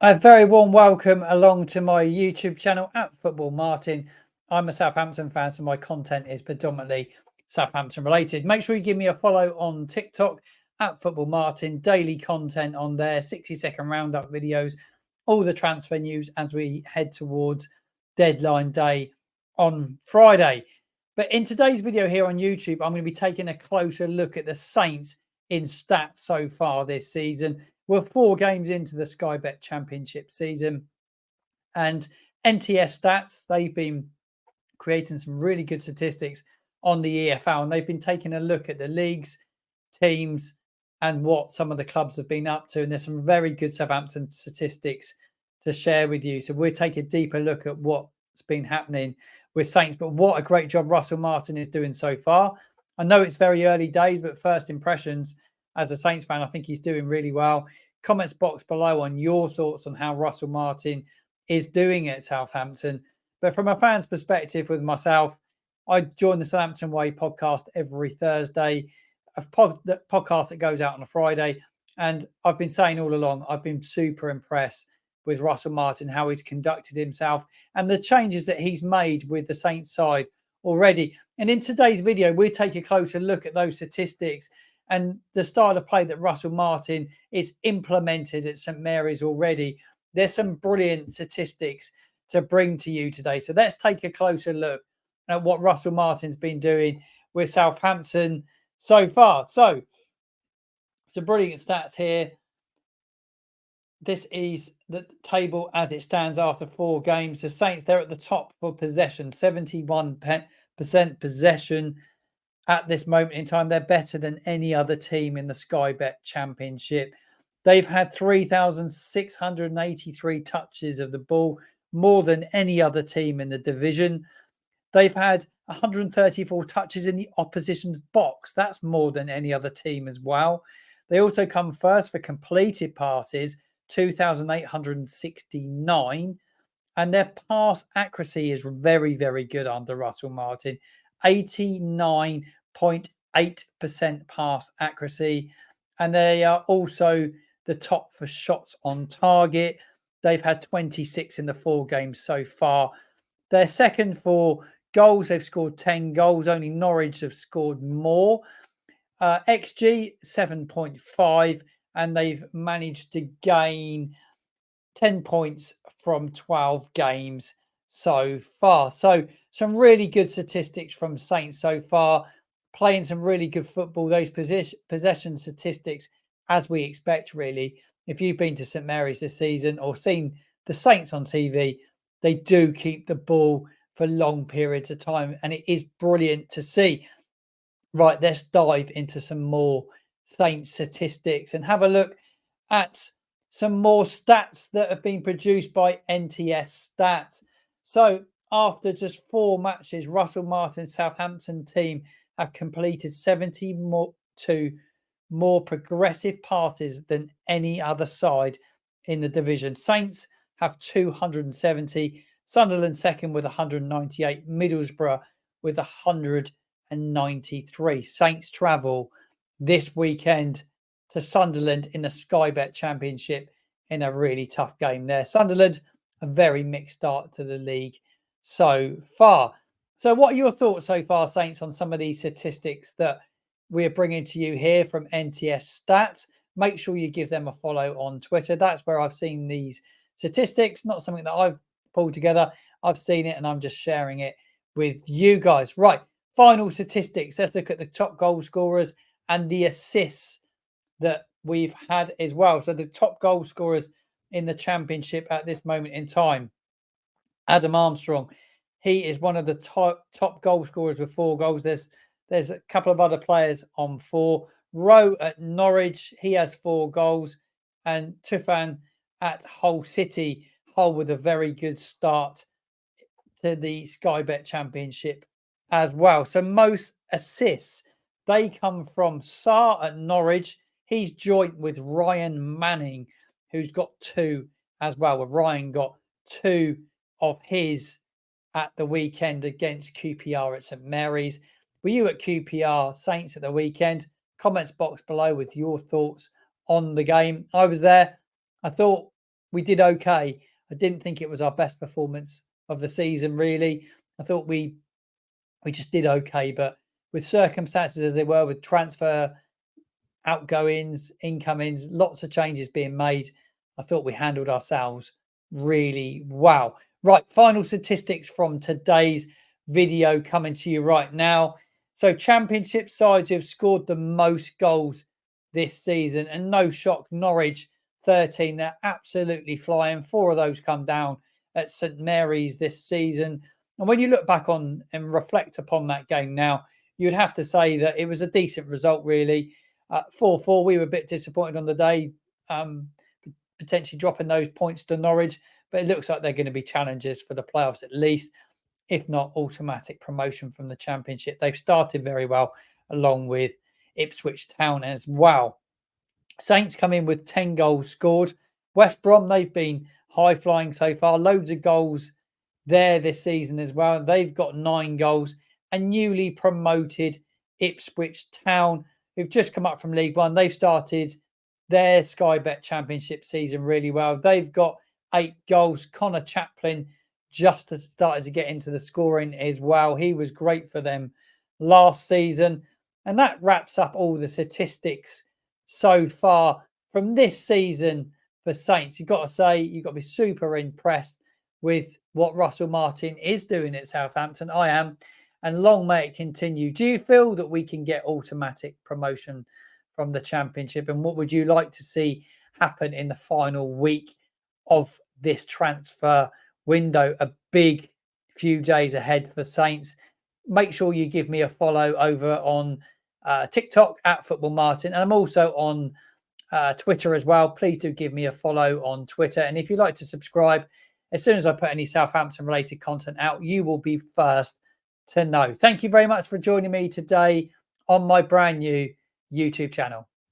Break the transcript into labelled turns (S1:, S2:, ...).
S1: A very warm welcome along to my YouTube channel at Football Martin. I'm a Southampton fan, so my content is predominantly Southampton related. Make sure you give me a follow on TikTok at Football Martin. Daily content on there, 60-second roundup videos, all the transfer news as we head towards deadline day on Friday. But in today's video here on YouTube, I'm going to be taking a closer look at the Saints in stats so far this season. We're 4 games into the Sky Bet Championship season, and NTS Stats, they've been creating some really good statistics on the EFL, and they've been taking a look at the leagues, teams, and what some of the clubs have been up to. And there's some very good Southampton statistics to share with you. So we'll take a deeper look at what's been happening with Saints. But what a great job Russell Martin is doing so far. I know it's very early days, but first impressions as a Saints fan, I think he's doing really well. Comments box below on your thoughts on how Russell Martin is doing at Southampton. But from a fan's perspective with myself, I join the Southampton Way podcast every Thursday, a podcast that goes out on a Friday. And I've been saying all along, I've been super impressed with Russell Martin, how he's conducted himself and the changes that he's made with the Saints side already. And in today's video, we'll take a closer look at those statistics and the style of play that Russell Martin is implemented at St Mary's already. There's some brilliant statistics to bring to you today. So let's take a closer look at what Russell Martin's been doing with Southampton so far. So some brilliant stats here. This is the table as it stands after 4 games. The Saints, they're at the top for possession, 71% possession at this moment in time. They're better than any other team in the Sky Bet Championship. They've had 3,683 touches of the ball, more than any other team in the division. They've had 134 touches in the opposition's box. That's more than any other team as well. They also come first for completed passes, 2,869. And their pass accuracy is very, very good under Russell Martin. 89.8% pass accuracy. And they are also the top for shots on target. They've had 26 in the 4 games so far. They're second for goals. They've scored 10 goals. Only Norwich have scored more. XG 7.5, and they've managed to gain 10 points from 12 games so far. So some really good statistics from Saints so far, playing some really good football. Those possession statistics, as we expect, really. If you've been to St Mary's this season or seen the Saints on TV, they do keep the ball for long periods of time, and it is brilliant to see. Right, let's dive into some more Saints statistics and have a look at some more stats that have been produced by NTS Stats. So after just 4 matches, Russell Martin's Southampton team have completed 72 more progressive passes than any other side in the division. Saints have 270, Sunderland second with 198, Middlesbrough with 193. Saints travel this weekend to Sunderland in the Sky Bet Championship in a really tough game there. Sunderland, a very mixed start to the league so far. So what are your thoughts so far, Saints, on some of these statistics that we're bringing to you here from NTS Stats? Make sure you give them a follow on Twitter. That's where I've seen these statistics, not something that I've pulled together. I've seen it and I'm just sharing it with you guys. Right, final statistics. Let's look at the top goal scorers and the assists that we've had as well. So the top goal scorers in the Championship at this moment in time. Adam Armstrong, he is one of the top goal scorers with 4 goals. There's a couple of other players on 4. Rowe at Norwich, he has 4 goals. And Tufan at Hull City, Hull with a very good start to the Sky Bet Championship as well. So most assists, they come from Sarr at Norwich. He's joint with Ryan Manning, who's got 2 as well. Well, Ryan got 2 of his at the weekend against QPR at St Mary's. Were you at QPR Saints at the weekend? Comments box below with your thoughts on the game. I was there. I thought we did okay. I didn't think it was our best performance of the season, really. I thought we just did okay, but with circumstances as they were, with transfer outgoings, incomings, lots of changes being made, I thought we handled ourselves really well. Right, final statistics from today's video coming to you right now. So Championship sides who have scored the most goals this season, and no shock, Norwich 13. They're absolutely flying. 4 of those come down at St Mary's this season. And when you look back on and reflect upon that game now, you'd have to say that it was a decent result, really. 4-4, we were a bit disappointed on the day, potentially dropping those points to Norwich, but it looks like they're going to be challengers for the playoffs at least, if not automatic promotion from the Championship. They've started very well, along with Ipswich Town as well. Saints come in with 10 goals scored. West Brom, they've been high flying so far, loads of goals there this season as well. They've got 9 goals. And newly promoted Ipswich Town, who've just come up from League One. They've started their Sky Bet Championship season really well. They've got 8 goals. Connor Chaplin just started to get into the scoring as well. He was great for them last season. And that wraps up all the statistics so far from this season for Saints. You've got to say, you've got to be super impressed with what Russell Martin is doing at Southampton. I am. And long may it continue. Do you feel that we can get automatic promotion from the Championship? And what would you like to see happen in the final week of this transfer window? A big few days ahead for Saints. Make sure you give me a follow over on TikTok at Football Martin. And I'm also on Twitter as well. Please do give me a follow on Twitter. And if you'd like to subscribe, as soon as I put any Southampton related content out, you will be first to know. Thank you very much for joining me today on my brand new YouTube channel.